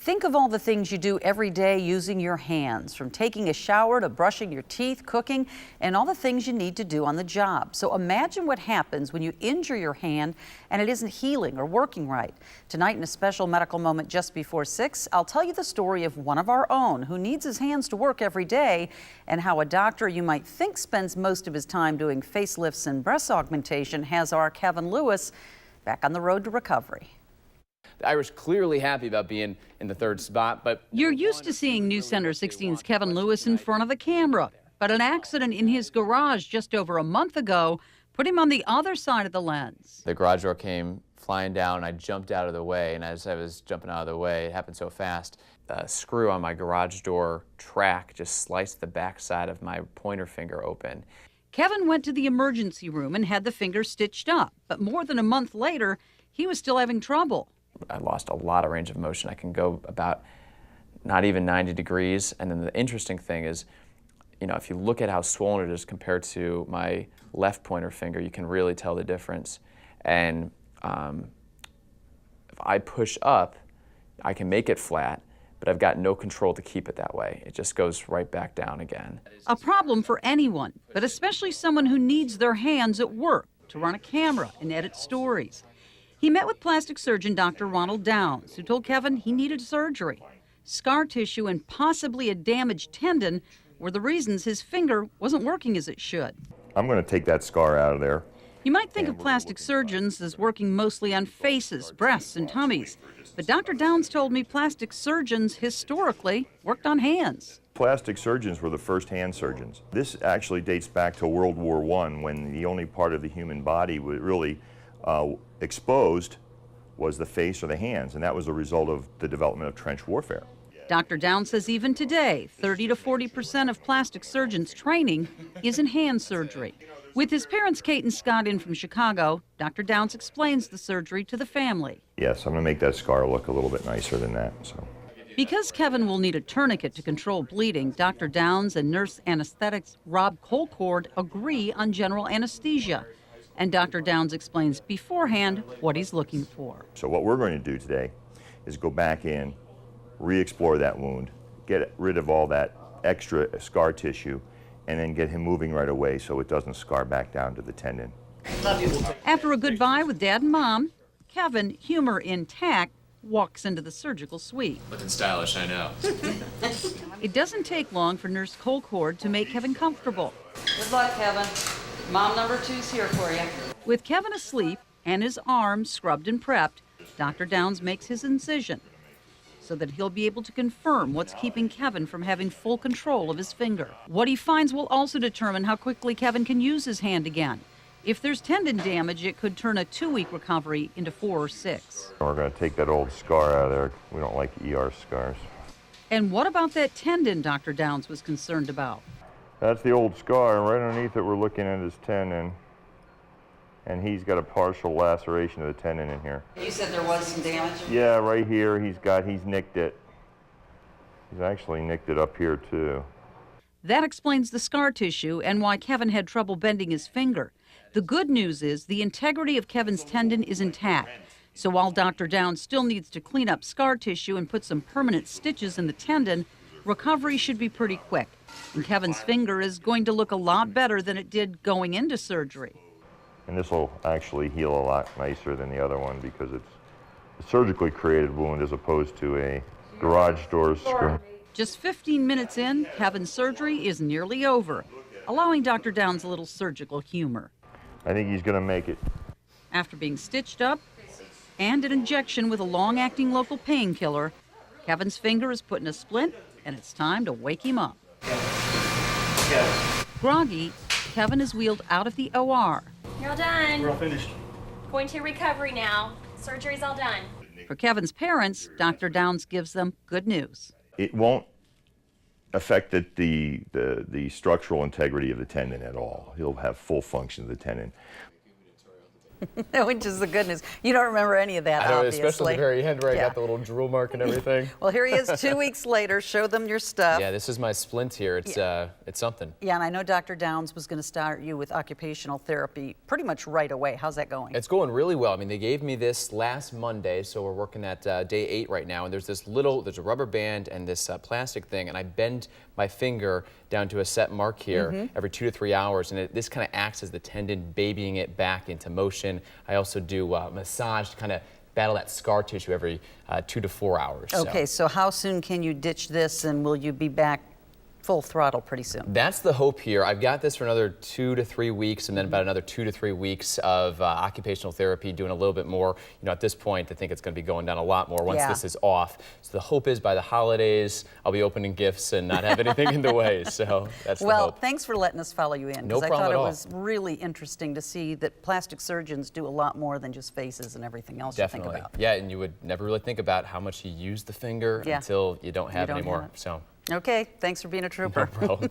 Think of all the things you do every day using your hands, from taking a shower to brushing your teeth, cooking, and all the things you need to do on the job. So imagine what happens when you injure your hand and it isn't healing or working right. Tonight, in a special medical moment just before 6, I'll tell you the story of one of our own who needs his hands to work every day, and how a doctor you might think spends most of his time doing facelifts and breast augmentation has our Kevin Lewis back on the road to recovery. The Irish clearly happy about being in the third spot, but you're used to seeing News Center 16's Kevin Lewis in front of the camera, but an accident in his garage just over a month ago put him on the other side of the lens. the garage door came flying down. I jumped out of the way, and as I was jumping out of the way, it happened so fast. The screw on my garage door track just sliced the backside of my pointer finger open. Kevin went to the emergency room and had the finger stitched up, but more than a month later, he was still having trouble. I lost a lot of range of motion. I can go about not even 90 degrees. And then the interesting thing is, you know, if you look at how swollen it is compared to my left pointer finger, you can really tell the difference. And if I push up, I can make it flat, but I've got no control to keep it that way. It just goes right back down again. A problem for anyone, but especially someone who needs their hands at work to run a camera and edit stories. He met with plastic surgeon Dr. Ronald Downs, who told Kevin he needed surgery. Scar tissue and possibly a damaged tendon were the reasons his finger wasn't working as it should. I'm going to take that scar out of there. You might think of plastic surgeons as working mostly on faces, breasts, and tummies. But Dr. Downs told me plastic surgeons historically worked on hands. Plastic surgeons were the first hand surgeons. This actually dates back to World War I, when the only part of the human body was really exposed was the face or the hands, and that was a result of the development of trench warfare. Dr. Downs says even today, 30 to 40% of plastic surgeons' training is in hand surgery. With his parents, Kate and Scott, in from Chicago, Dr. Downs explains the surgery to the family. Yes, I'm going to make that scar look a little bit nicer than that. Because Kevin will need a tourniquet to control bleeding, Dr. Downs and nurse anesthetics Rob Colcord agree on general anesthesia. And Dr. Downs explains beforehand what he's looking for. So what we're going to do today is go back in, re-explore that wound, get rid of all that extra scar tissue, and then get him moving right away so it doesn't scar back down to the tendon. After a goodbye with Dad and Mom, Kevin, humor intact, walks into the surgical suite. Looking stylish, I know. It doesn't take long for Nurse Colcord to make Kevin comfortable. Good luck, Kevin. Mom number 2's here for you. With Kevin asleep and his arm scrubbed and prepped, Dr. Downs makes his incision so that he'll be able to confirm what's keeping Kevin from having full control of his finger. What he finds will also determine how quickly Kevin can use his hand again. If there's tendon damage, it could turn a 2-week recovery into 4 or 6. We're going to take that old scar out of there. We don't like ER scars. And what about that tendon Dr. Downs was concerned about? That's the old scar, and right underneath it we're looking at his tendon, and he's got a partial laceration of the tendon in here. You said there was some damage? Yeah, right here he's nicked it. He's actually nicked it up here too. That explains the scar tissue and why Kevin had trouble bending his finger. The good news is the integrity of Kevin's tendon is intact. So while Dr. Downs still needs to clean up scar tissue and put some permanent stitches in the tendon, recovery should be pretty quick. And Kevin's finger is going to look a lot better than it did going into surgery. And this will actually heal a lot nicer than the other one because it's a surgically created wound as opposed to a garage door screw. Just 15 minutes in, Kevin's surgery is nearly over, allowing Dr. Downs a little surgical humor. I think he's going to make it. After being stitched up and an injection with a long-acting local painkiller, Kevin's finger is put in a splint, and it's time to wake him up. Groggy, Kevin is wheeled out of the OR. You're all done. We're all finished. Going to recovery now. Surgery's all done. For Kevin's parents, Dr. Downs gives them good news. It won't affect the structural integrity of the tendon at all. He'll have full function of the tendon. Which is the good news. You don't remember any of that, I know, obviously. especially at the very end where I Yeah. got the little drool mark and everything. Well, here he is 2 weeks later. Show them your stuff. Yeah, this is my splint here. It's something. Yeah, and I know Dr. Downs was going to start you with occupational therapy pretty much right away. How's that going? It's going really well. I mean, they gave me this last Monday, so we're working at day 8 right now. And there's a rubber band and this plastic thing, and I bend my finger down to a set mark here every 2 to 3 hours, and this kind of acts as the tendon, babying it back into motion. I also do massage to kind of battle that scar tissue every 2 to 4 hours. Okay, so how soon can you ditch this, and will you be back full throttle pretty soon? That's the hope here. I've got this for another 2 to 3 weeks, and then about another 2 to 3 weeks of occupational therapy, doing a little bit more. You know, at this point, I think it's going to be going down a lot more once Yeah. this is off. So the hope is by the holidays, I'll be opening gifts and not have anything in the way. So that's the Well, hope. thanks for letting us follow you in. No Because I problem thought at it all. was really interesting to see that plastic surgeons do a lot more than just faces and everything else Definitely. you think about. Yeah, and you would never really think about how much you use the finger Yeah. until you don't have don't it anymore. have it. So. Okay, thanks for being a trooper. No problem.